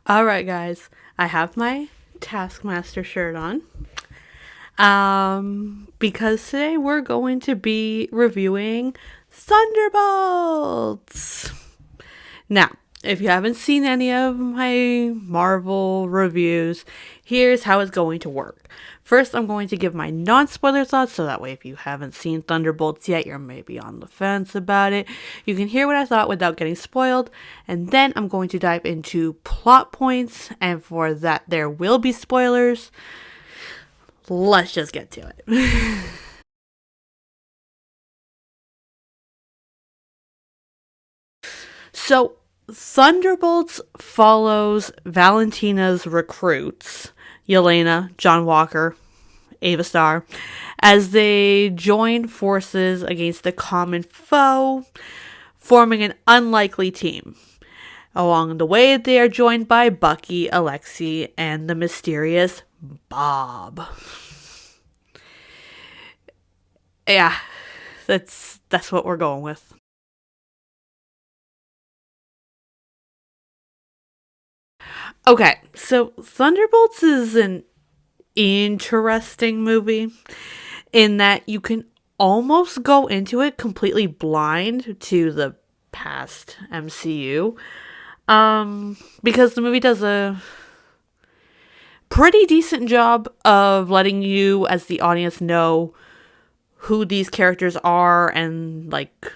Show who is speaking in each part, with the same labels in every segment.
Speaker 1: Alright, guys, I have my Taskmaster shirt on. Because today we're going to be reviewing Thunderbolts. Now, if you haven't seen any of my Marvel reviews, here's how it's going to work. First, I'm going to give my non-spoiler thoughts, so that way if you haven't seen Thunderbolts yet, you're maybe on the fence about it, you can hear what I thought without getting spoiled, and then I'm going to dive into plot points, and for that there will be spoilers. Let's just get to it. So, Thunderbolts follows Valentina's recruits, Yelena, John Walker, Ava Starr, as they join forces against a common foe, forming an unlikely team. Along the way, they are joined by Bucky, Alexei, and the mysterious Bob. Yeah, that's what we're going with. Okay, so Thunderbolts is an interesting movie in that you can almost go into it completely blind to the past MCU. Because the movie does a pretty decent job of letting you as the audience know who these characters are and like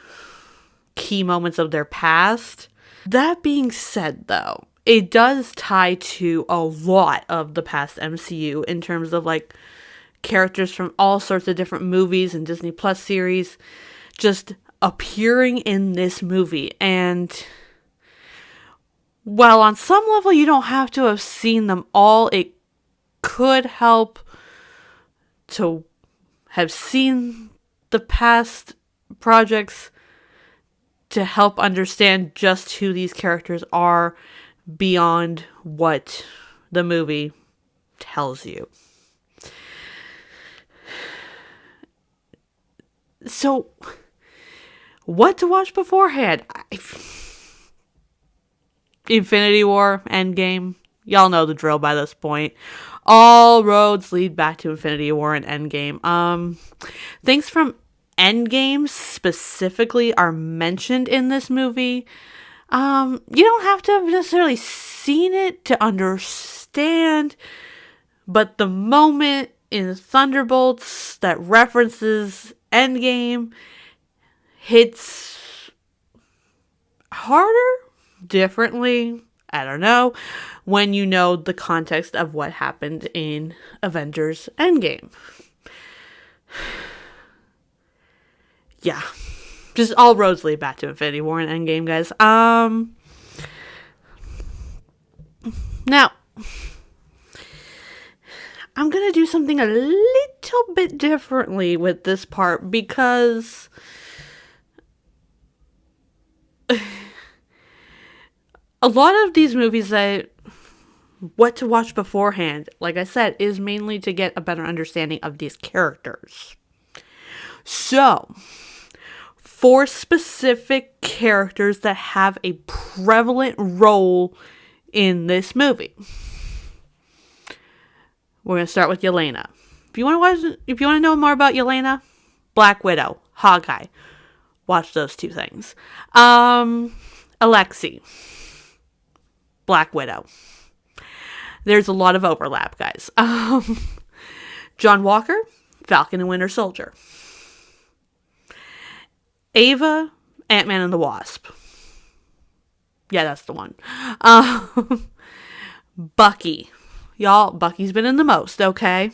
Speaker 1: key moments of their past. That being said, though, it does tie to a lot of the past MCU in terms of like characters from all sorts of different movies and Disney Plus series just appearing in this movie. And while on some level you don't have to have seen them all, it could help to have seen the past projects to help understand just who these characters are beyond what the movie tells you. So, what to watch beforehand? Infinity War, Endgame. Y'all know the drill by this point. All roads lead back to Infinity War and Endgame. Things from Endgame specifically are mentioned in this movie. You don't have to have necessarily seen it to understand, but the moment in Thunderbolts that references Endgame hits harder, differently, I don't know, when you know the context of what happened in Avengers Endgame. Yeah. Just all roads lead back to Infinity War and Endgame, guys. Now, I'm gonna do something a little bit differently with this part because a lot of these movies that what to watch beforehand, like I said, is mainly to get a better understanding of these characters. So, for specific characters that have a prevalent role in this movie, we're going to start with Yelena. If you want to know more about Yelena, Black Widow, Hawkeye, watch those two things. Alexei, Black Widow. There's a lot of overlap, guys. John Walker, Falcon and Winter Soldier. Ava, Ant-Man and the Wasp. Yeah, that's the one. Bucky. Y'all, Bucky's been in the most, okay?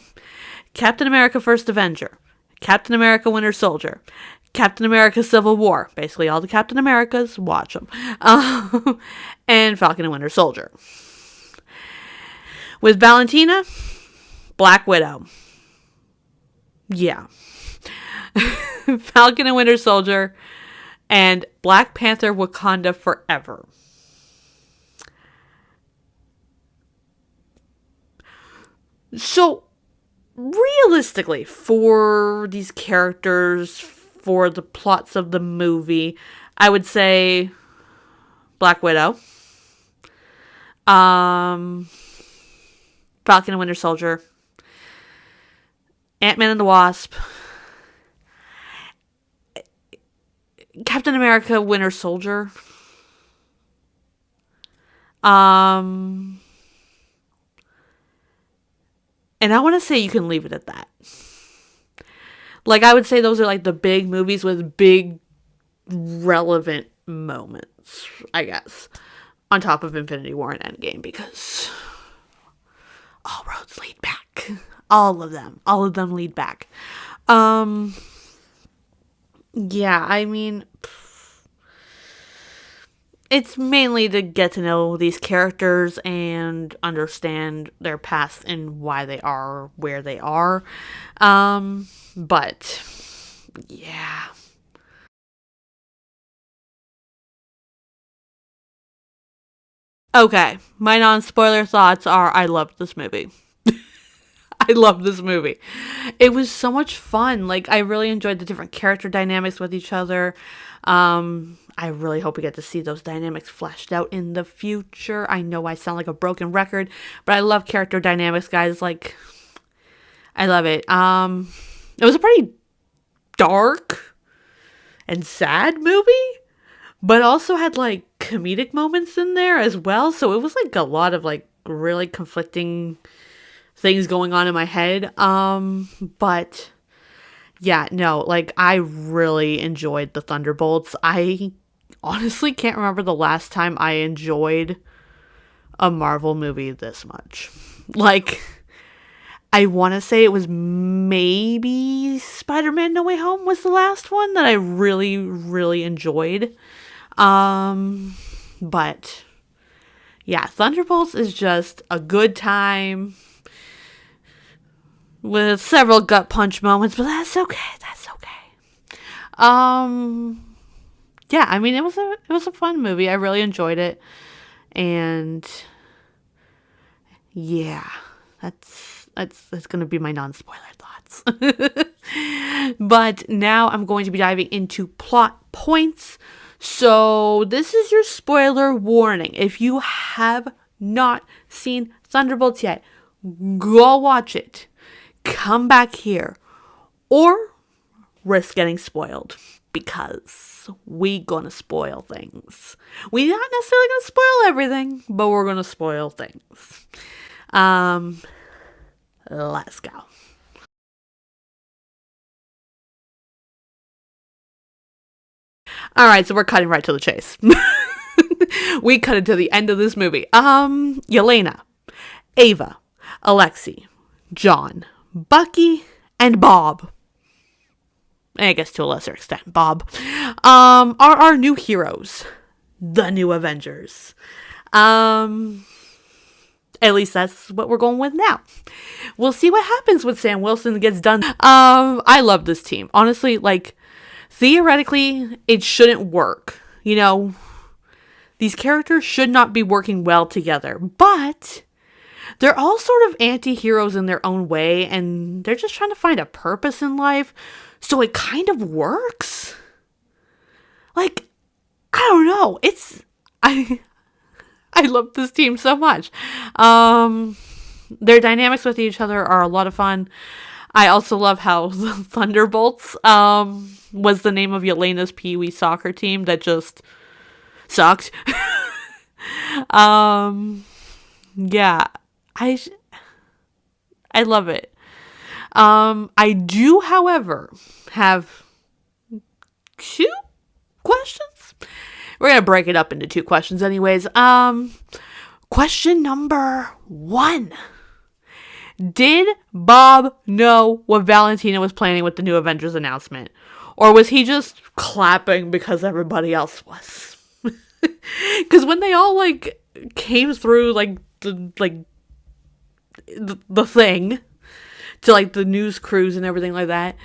Speaker 1: Captain America First Avenger. Captain America Winter Soldier. Captain America Civil War. Basically all the Captain Americas. Watch them. And Falcon and Winter Soldier. With Valentina, Black Widow. Yeah. Falcon and Winter Soldier, and Black Panther Wakanda Forever. So, realistically, for these characters, for the plots of the movie, I would say Black Widow, Falcon and Winter Soldier, Ant-Man and the Wasp, Captain America, Winter Soldier, and I want to say you can leave it at that. Like, I would say those are like the big movies with big relevant moments, I guess, on top of Infinity War and Endgame, because all roads lead back. All of them lead back. Yeah, I mean, it's mainly to get to know these characters and understand their past and why they are where they are. But yeah. Okay, my non-spoiler thoughts are I loved this movie. I love this movie. It was so much fun. Like, I really enjoyed the different character dynamics with each other. I really hope we get to see those dynamics fleshed out in the future. I know I sound like a broken record, but I love character dynamics, guys. Like, I love it. It was a pretty dark and sad movie, but also had like comedic moments in there as well. So it was like a lot of like really conflicting things going on in my head. But yeah, no, like I really enjoyed the Thunderbolts. I honestly can't remember the last time I enjoyed a Marvel movie this much. Like, I want to say it was maybe Spider-Man No Way Home was the last one that I really, really enjoyed. But yeah, Thunderbolts is just a good time with several gut punch moments, but that's okay. That's okay. Yeah, I mean, it was a fun movie. I really enjoyed it. And yeah, that's going to be my non-spoiler thoughts. But now I'm going to be diving into plot points. So this is your spoiler warning. If you have not seen Thunderbolts yet, go watch it. Come back here. Or risk getting spoiled. Because we gonna spoil things. We not necessarily gonna spoil everything, but we're gonna spoil things. Let's go. All right, so we're cutting right to the chase. We cut it to the end of this movie. Yelena, Ava, Alexei, John, Bucky, and Bob. I guess to a lesser extent, Bob, are our new heroes. The new Avengers. At least that's what we're going with now. We'll see what happens when Sam Wilson gets done. I love this team. Honestly, like, theoretically, it shouldn't work. You know, these characters should not be working well together. But they're all sort of anti-heroes in their own way, and they're just trying to find a purpose in life. So it kind of works. Like, I don't know. I love this team so much. Their dynamics with each other are a lot of fun. I also love how the Thunderbolts was the name of Yelena's Pee Wee soccer team that just sucked. Yeah, I love it. I do, however, have 2 questions. We're going to break it up into 2 questions anyways. Question number 1. Did Bob know what Valentina was planning with the new Avengers announcement? Or was he just clapping because everybody else was? Because when they all, like, came through, like, the thing to, like, the news crews and everything like that,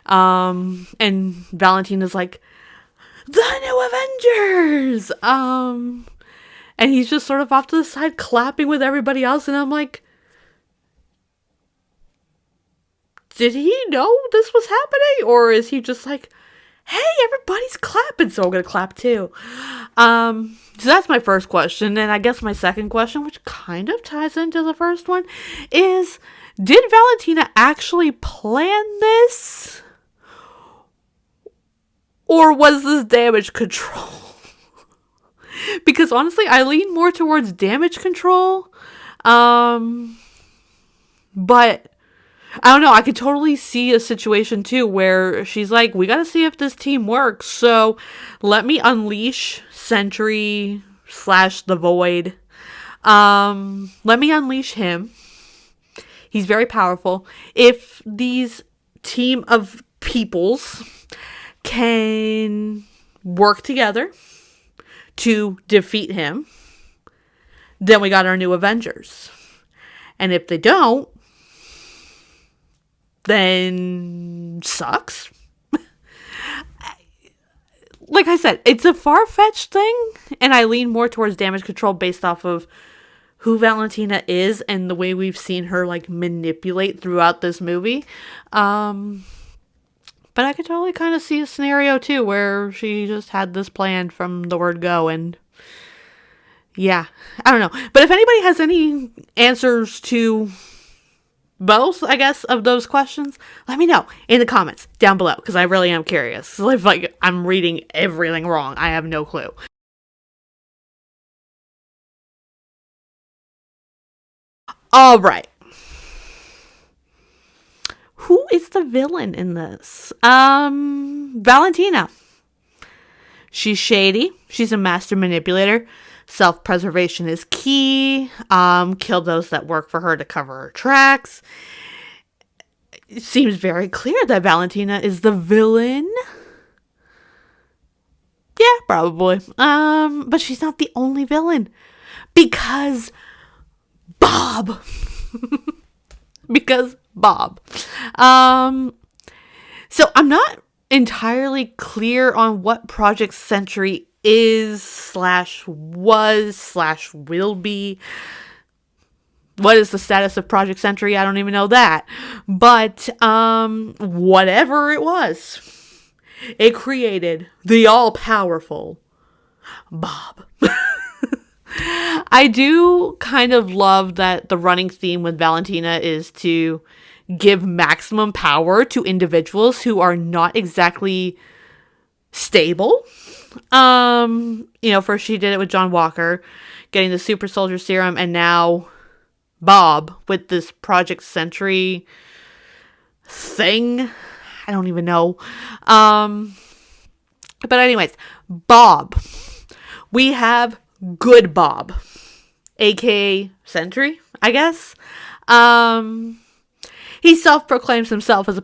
Speaker 1: and Valentina's like, the new Avengers! And he's just sort of off to the side clapping with everybody else, and I'm like, did he know this was happening? Or is he just like, Hey, everybody's clapping, so I'm gonna clap too. So that's my first question, and I guess my second question, which kind of ties into the first one, is did Valentina actually plan this? Or was this damage control? Because honestly, I lean more towards damage control. But I don't know. I could totally see a situation too where she's like, we got to see if this team works. So let me unleash Sentry slash the Void. Let me unleash him. He's very powerful. If these team of peoples can work together to defeat him, then we got our new Avengers. And if they don't, then sucks. Like I said, it's a far-fetched thing, and I lean more towards damage control based off of who Valentina is and the way we've seen her like manipulate throughout this movie. But I could totally kind of see a scenario too where she just had this planned from the word go, and yeah, I don't know. But if anybody has any answers to both, I guess, of those questions, let me know in the comments down below, because I really am curious. If like I'm reading everything wrong, I have no clue. All right. Who is the villain in this? Valentina. She's shady. She's a master manipulator. Self-preservation is key. Kill those that work for her to cover her tracks. It seems very clear that Valentina is the villain. Yeah, probably. But she's not the only villain. Because Bob. Because Bob. So I'm not entirely clear on what Project Sentry is / was / will be. What is the status of Project Sentry? I don't even know that. But whatever it was, it created the all-powerful Bob. I do kind of love that the running theme with Valentina is to give maximum power to individuals who are not exactly stable. First she did it with John Walker, getting the super soldier serum, and now Bob with this Project Sentry thing. I don't even know. But anyways, Bob. We have good Bob, aka Sentry, I guess. He self-proclaims himself as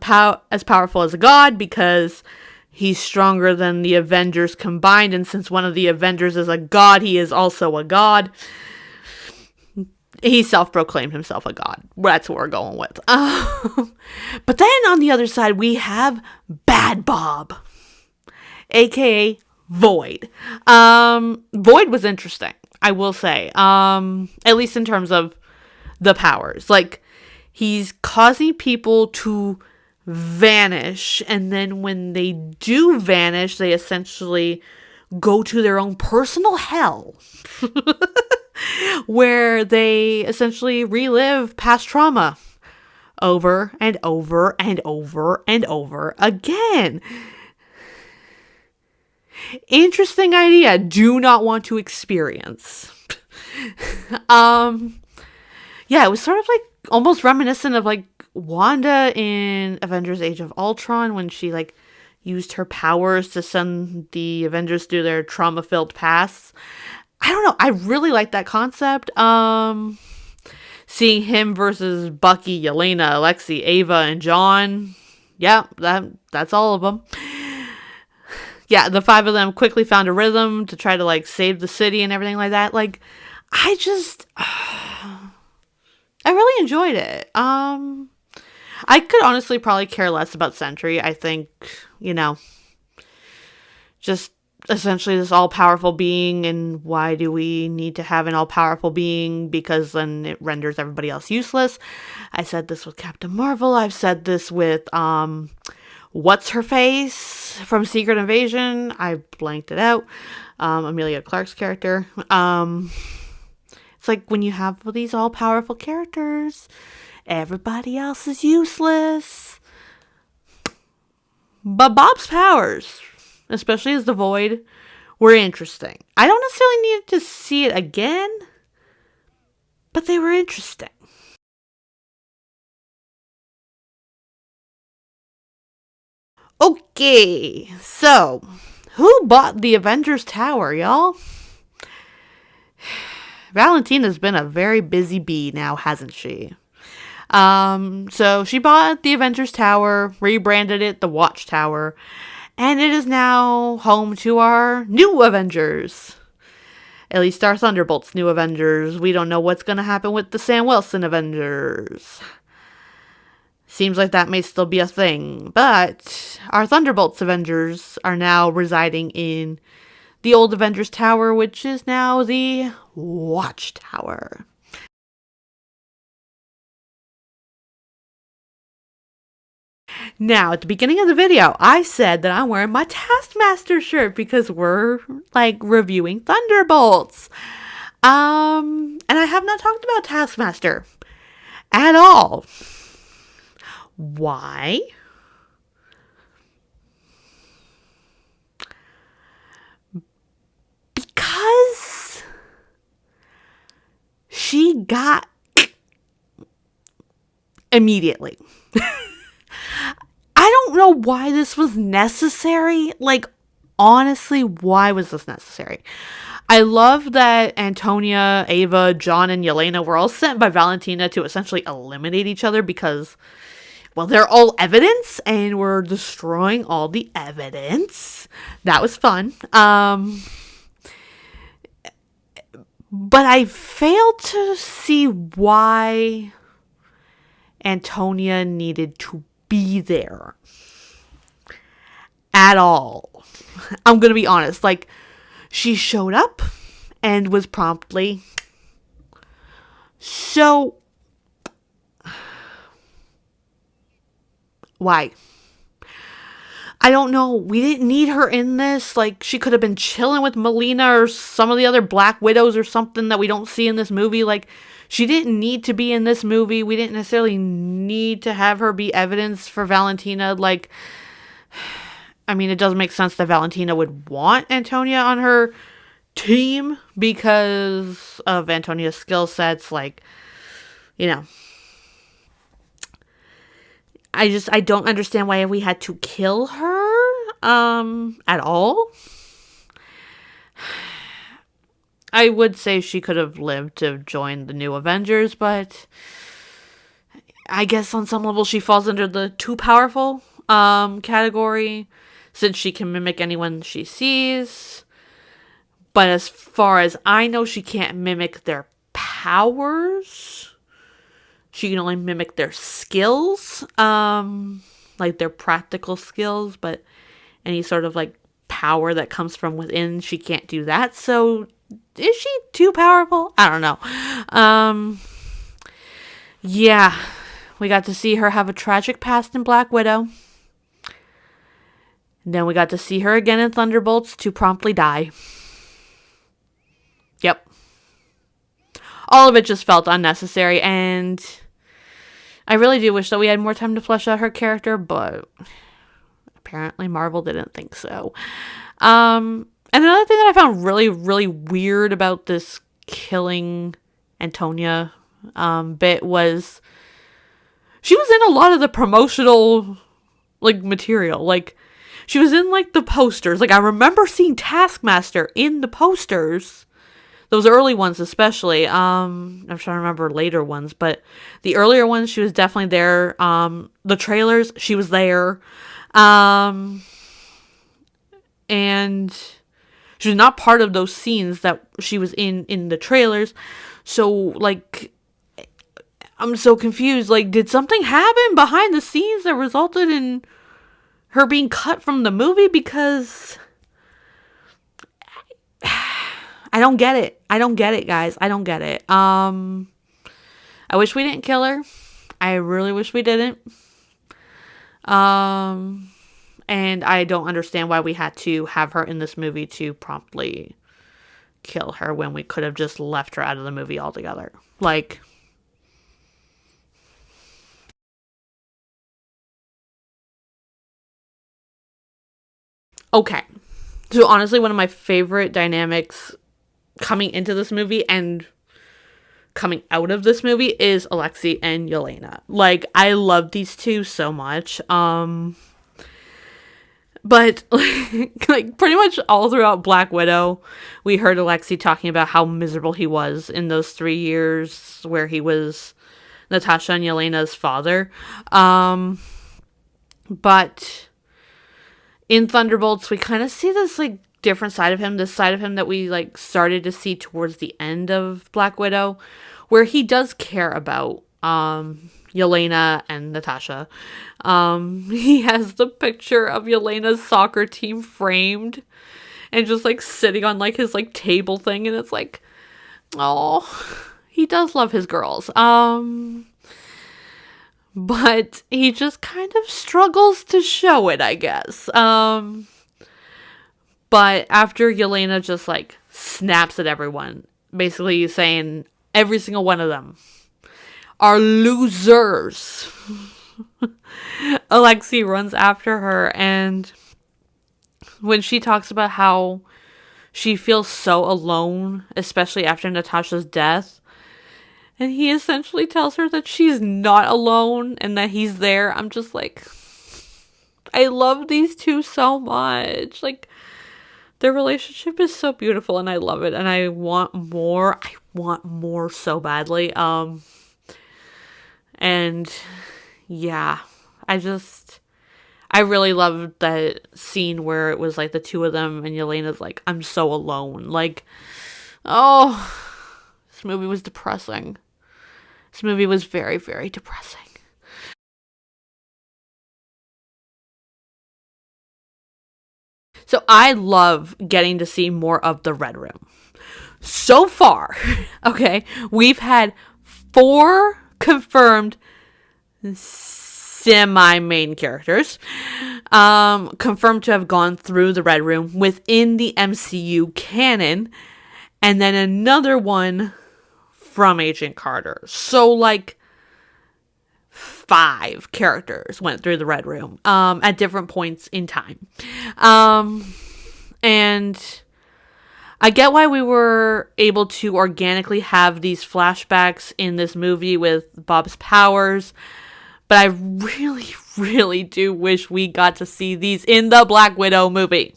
Speaker 1: as powerful as a god because he's stronger than the Avengers combined, and since one of the Avengers is a god, he is also a god. He self-proclaimed himself a god. That's what we're going with. But then on the other side, we have Bad Bob, aka Void. Void was interesting, I will say. At least in terms of the powers. Like, he's causing people to vanish, and then when they do vanish, they essentially go to their own personal hell. Where they essentially relive past trauma over and over and over and over again. Interesting idea. Do not want to experience. Yeah, it was sort of like almost reminiscent of like Wanda in Avengers Age of Ultron when she like used her powers to send the Avengers through their trauma-filled pasts. I don't know. I really like that concept. Seeing him versus Bucky, Yelena, Alexei, Ava, and John. Yeah, that's all of them. Yeah, the 5 of them quickly found a rhythm to try to like save the city and everything like that. Like, I really enjoyed it. I could honestly probably care less about Sentry. I think, just essentially this all-powerful being, and why do we need to have an all-powerful being? Because then it renders everybody else useless. I said this with Captain Marvel. I've said this with what's her face from Secret Invasion. I blanked it out. Emilia Clarke's character. It's like when you have these all powerful characters, everybody else is useless. But Bob's powers, especially as the Void, were interesting. I don't necessarily need to see it again, but they were interesting. Okay, so who bought the Avengers Tower, y'all? Valentina's been a very busy bee now, hasn't she? So she bought the Avengers Tower, rebranded it the Watchtower, and it is now home to our new Avengers. At least our Thunderbolts new Avengers. We don't know what's going to happen with the Sam Wilson Avengers. Seems like that may still be a thing. But our Thunderbolts Avengers are now residing in the old Avengers Tower, which is now the Watchtower. Now, at the beginning of the video, I said that I'm wearing my Taskmaster shirt because we're, like, reviewing Thunderbolts. And I have not talked about Taskmaster at all. Why? Because she got immediately. I don't know why this was necessary. Like, honestly, why was this necessary? I love that Antonia, Ava, John, and Yelena were all sent by Valentina to essentially eliminate each other because, well, they're all evidence and we're destroying all the evidence. That was fun. But I failed to see why Antonia needed to be there at all. I'm gonna be honest, like, she showed up and was promptly so why? I don't know. We didn't need her in this. Like, she could have been chilling with Melina or some of the other Black Widows or something that we don't see in this movie. Like, she didn't need to be in this movie. We didn't necessarily need to have her be evidence for Valentina. Like, I mean, it doesn't make sense that Valentina would want Antonia on her team because of Antonia's skill sets. Like, you know. I don't understand why we had to kill her, at all. I would say she could have lived to join the new Avengers, but I guess on some level she falls under the too powerful, category, since she can mimic anyone she sees. But as far as I know, she can't mimic their powers. She can only mimic their skills, like their practical skills, but any sort of like power that comes from within, she can't do that. So is she too powerful? I don't know. Yeah, we got to see her have a tragic past in Black Widow. And then we got to see her again in Thunderbolts to promptly die. Yep. All of it just felt unnecessary, and I really do wish that we had more time to flesh out her character, but apparently Marvel didn't think so. And another thing that I found really, really weird about this killing Antonia bit was she was in a lot of the promotional, like, material. Like, she was in, like, the posters. Like, I remember seeing Taskmaster in the posters. Those early ones especially. I'm trying to remember later ones, but the earlier ones, she was definitely there. The trailers, she was there. And she was not part of those scenes that she was in the trailers. So, like, I'm so confused. Like, did something happen behind the scenes that resulted in her being cut from the movie? Because I don't get it. I don't get it, guys. I don't get it. I wish we didn't kill her. I really wish we didn't. And I don't understand why we had to have her in this movie to promptly kill her when we could have just left her out of the movie altogether. Like, okay. So honestly, one of my favorite dynamics coming into this movie and coming out of this movie is Alexei and Yelena. Like, I love these two so much. But like pretty much all throughout Black Widow, we heard Alexei talking about how miserable he was in those 3 years where he was Natasha and Yelena's father. But in Thunderbolts, we kind of see this like different side of him, this side of him that we like started to see towards the end of Black Widow, where he does care about Yelena and Natasha. He has the picture of Yelena's soccer team framed and just like sitting on like his like table thing, and it's like, oh, he does love his girls. But he just kind of struggles to show it, I guess. But after Yelena just like snaps at everyone, basically saying every single one of them are losers, Alexei runs after her, and when she talks about how she feels so alone, especially after Natasha's death, and he essentially tells her that she's not alone and that he's there, I'm just like, I love these two so much. Like, their relationship is so beautiful and I love it and I want more. I want more so badly. And yeah, I really loved that scene where it was like the two of them and Yelena's like, I'm so alone. Like, oh, this movie was depressing. This movie was very, very depressing. So I love getting to see more of the Red Room. So far, okay, we've had 4 confirmed semi-main characters confirmed to have gone through the Red Room within the MCU canon, and then another one from Agent Carter. So, like, 5 characters went through the Red Room at different points in time. And I get why we were able to organically have these flashbacks in this movie with Bob's powers, but I really, really do wish we got to see these in the Black Widow movie.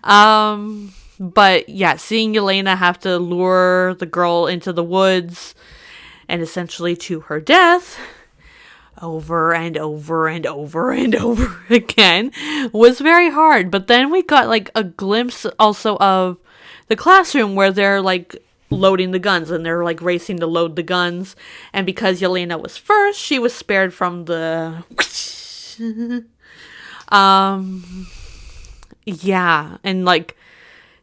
Speaker 1: But yeah, seeing Yelena have to lure the girl into the woods and essentially to her death over and over and over and over again was very hard. But then we got like a glimpse also of the classroom where they're like loading the guns and they're like racing to load the guns, and because Yelena was first, she was spared from the yeah, and like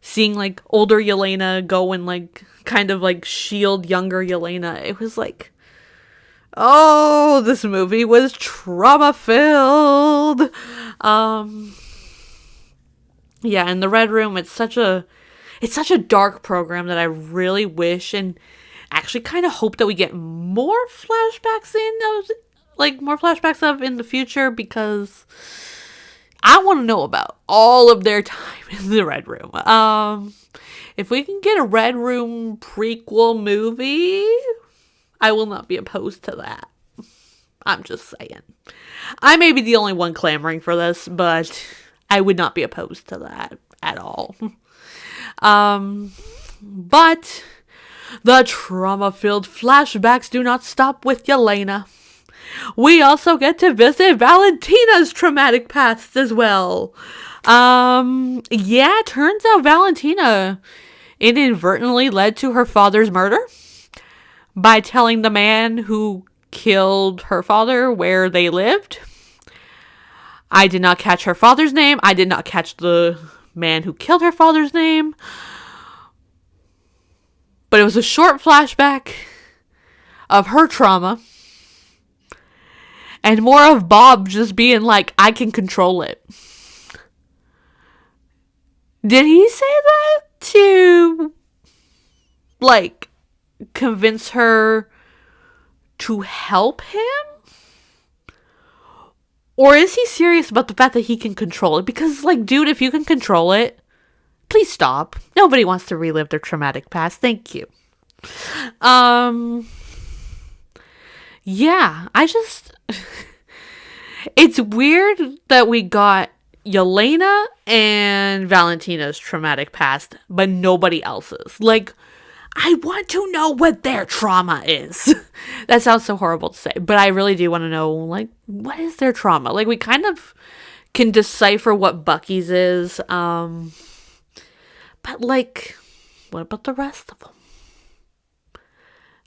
Speaker 1: seeing like older Yelena go and like kind of like shield younger Yelena, it was like, oh, this movie was trauma filled. Yeah, and the Red Room, it's such a dark program that I really wish and actually kind of hope that we get more flashbacks of in the future, because I want to know about all of their time in the Red Room. If we can get a Red Room prequel movie, I will not be opposed to that. I'm just saying. I may be the only one clamoring for this, but I would not be opposed to that at all. But the trauma-filled flashbacks do not stop with Yelena. We also get to visit Valentina's traumatic past as well. Yeah, turns out Valentina inadvertently led to her father's murder by telling the man who killed her father where they lived. I did not catch her father's name. I did not catch the man who killed her father's name. But it was a short flashback of her trauma. And more of Bob just being like, I can control it. Did he say that to, like, convince her to help him? Or is he serious about the fact that he can control it? Because, like, dude, if you can control it, please stop. Nobody wants to relive their traumatic past. Thank you. Yeah, it's weird that we got Yelena and Valentina's traumatic past, but nobody else's. Like, I want to know what their trauma is. That sounds so horrible to say, but I really do want to know, like, what is their trauma? Like, we kind of can decipher what Bucky's is, but, like, what about the rest of them?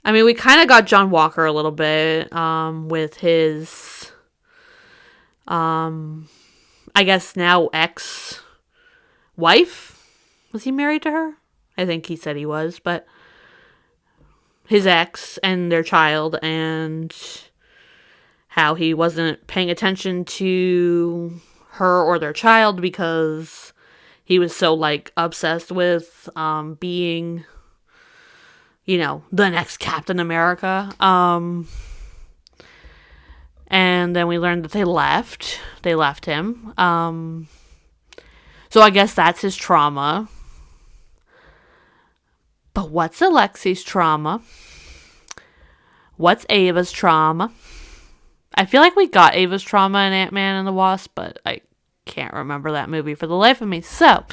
Speaker 1: I mean, we kind of got John Walker a little bit, with his, I guess now ex-wife. Was he married to her? I think he said he was, but his ex and their child, and how he wasn't paying attention to her or their child because he was so, like, obsessed with being, you know, the next Captain America. And then we learned that they left him. So I guess that's his trauma. But what's Alexi's trauma? What's Ava's trauma? I feel like we got Ava's trauma in Ant-Man and the Wasp, but I can't remember that movie for the life of me. So,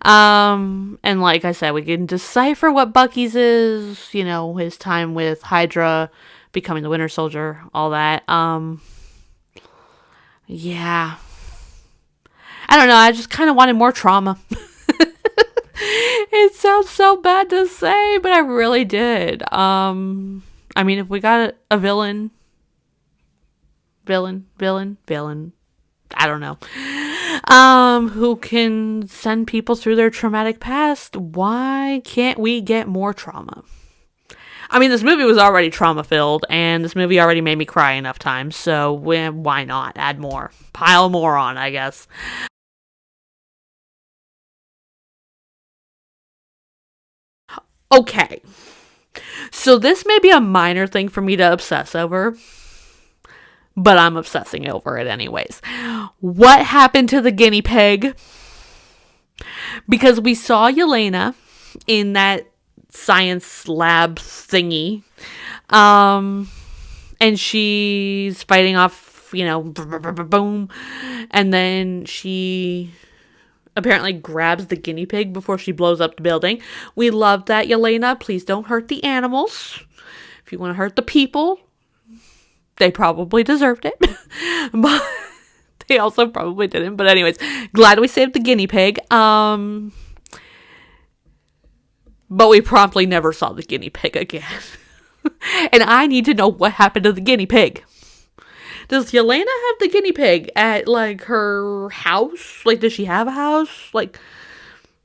Speaker 1: and like I said, we can decipher what Bucky's is, you know, his time with Hydra, becoming the Winter Soldier, all that. Yeah. I don't know, I just kind of wanted more trauma. It sounds so bad to say, but I really did. I mean, if we got a villain, I don't know, who can send people through their traumatic past, why can't we get more trauma? I mean, this movie was already trauma-filled, and this movie already made me cry enough times, so why not add more? Pile more on, I guess. Okay. So this may be a minor thing for me to obsess over, but I'm obsessing over it anyways. What happened to the guinea pig? Because we saw Yelena in that science lab thingy, and she's fighting off, you know, boom, and then she apparently grabs the guinea pig before she blows up the building. We love that, Yelena. Please don't hurt the animals. If you want to hurt the people, they probably deserved it. But they also probably didn't. But anyways, glad we saved the guinea pig. But we promptly never saw the guinea pig again. And I need to know what happened to the guinea pig. Does Yelena have the guinea pig at, like, her house? Like, does she have a house? Like,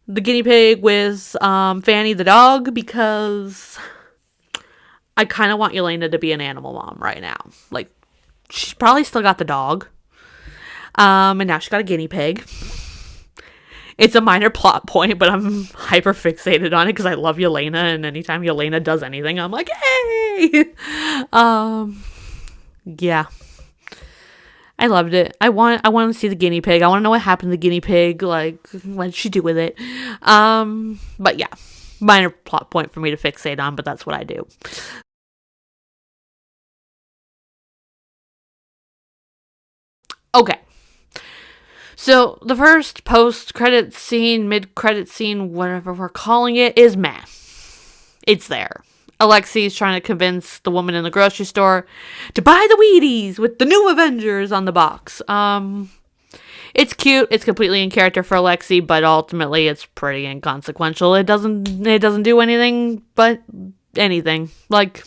Speaker 1: the guinea pig with Fanny the dog? Because I kind of want Yelena to be an animal mom right now. Like, she's probably still got the dog. And now she's got a guinea pig. It's a minor plot point, but I'm hyper fixated on it because I love Yelena, and anytime Yelena does anything, I'm like, hey! Yeah. I loved it. I want to see the guinea pig. I want to know what happened to the guinea pig. Like, what did she do with it? But yeah, minor plot point for me to fixate on, but that's what I do. Okay. So the first post-credit scene, mid-credit scene, whatever we're calling it, is meh. It's there. Alexi's trying to convince the woman in the grocery store to buy the Wheaties with the new Avengers on the box. It's cute. It's completely in character for Alexi, but ultimately it's pretty inconsequential. It doesn't do anything but anything. Like,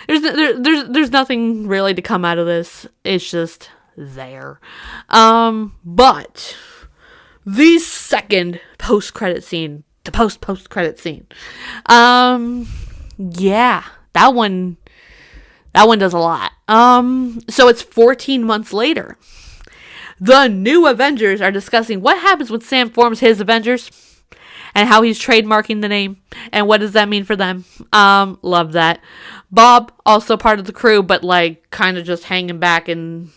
Speaker 1: there's nothing really to come out of this. It's just there. But the second post-credit scene, the post-credit scene. Yeah, that one That one does a lot. So it's 14 months later. The new Avengers are discussing what happens when Sam forms his Avengers and how he's trademarking the name and what does that mean for them. Love that. Bob, also part of the crew, but like kind of just hanging back and,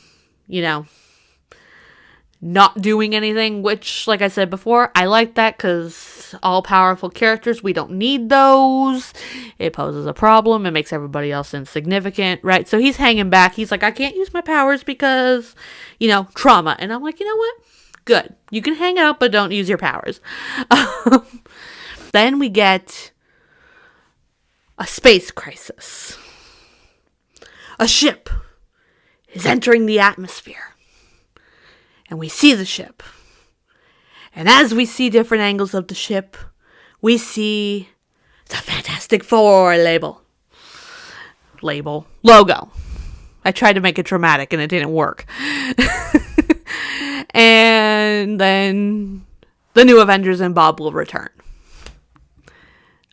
Speaker 1: not doing anything, which, like I said before, I like that because all-powerful characters, we don't need those. It poses a problem. It makes everybody else insignificant, right? So he's hanging back. He's like, I can't use my powers because, trauma. And I'm like, you know what? Good. You can hang out, but don't use your powers. Then we get a space crisis. A ship is entering the atmosphere. And we see the ship. And as we see different angles of the ship, we see the Fantastic Four logo. I tried to make it dramatic and it didn't work. And then the new Avengers and Bob will return.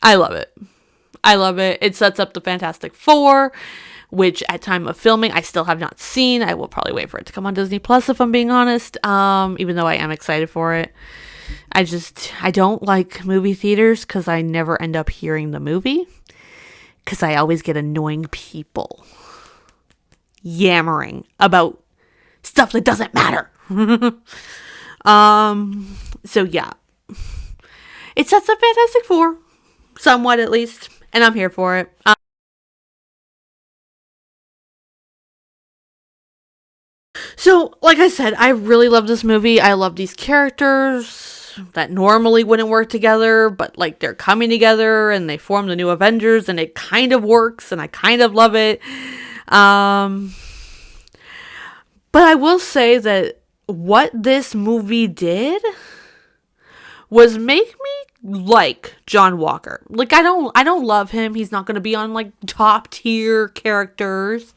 Speaker 1: I love it. It sets up the Fantastic Four, which at time of filming I still have not seen. I will probably wait for it to come on Disney Plus if I'm being honest, even though I am excited for it. I don't like movie theaters because I never end up hearing the movie because I always get annoying people yammering about stuff that doesn't matter. So yeah, it sets up Fantastic Four somewhat at least, and I'm here for it. So, like I said, I really love this movie. I love these characters that normally wouldn't work together, but like they're coming together and they form the new Avengers and it kind of works and I kind of love it. But I will say that what this movie did was make me like John Walker. Like I don't love him. He's not going to be on like top tier characters.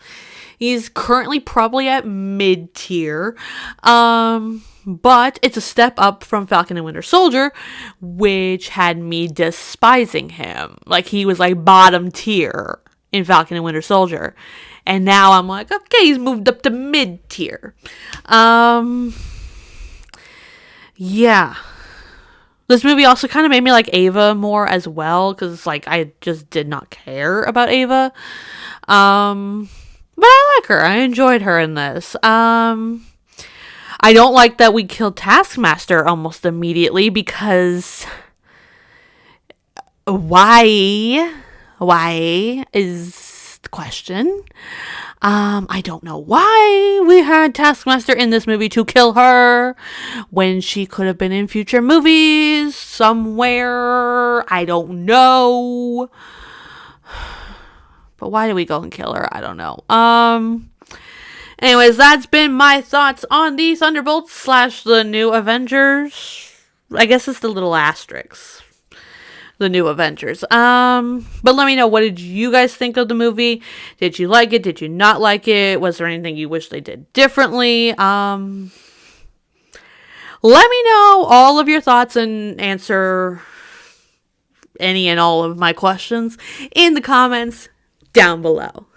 Speaker 1: He's currently probably at mid-tier, but it's a step up from Falcon and Winter Soldier, which had me despising him. Like, he was, like, bottom tier in Falcon and Winter Soldier. And now I'm like, okay, he's moved up to mid-tier. Yeah. This movie also kind of made me like Ava more as well, because, like, I just did not care about Ava. But I like her. I enjoyed her in this. I don't like that we killed Taskmaster almost immediately because why? Why is the question. I don't know why we had Taskmaster in this movie to kill her when she could have been in future movies somewhere. I don't know. But why did we go and kill her? I don't know. Anyways, that's been my thoughts on the Thunderbolts / the new Avengers. I guess it's the little asterisks. The new Avengers. But let me know, what did you guys think of the movie? Did you like it? Did you not like it? Was there anything you wish they did differently? Let me know all of your thoughts and answer any and all of my questions in the comments down below.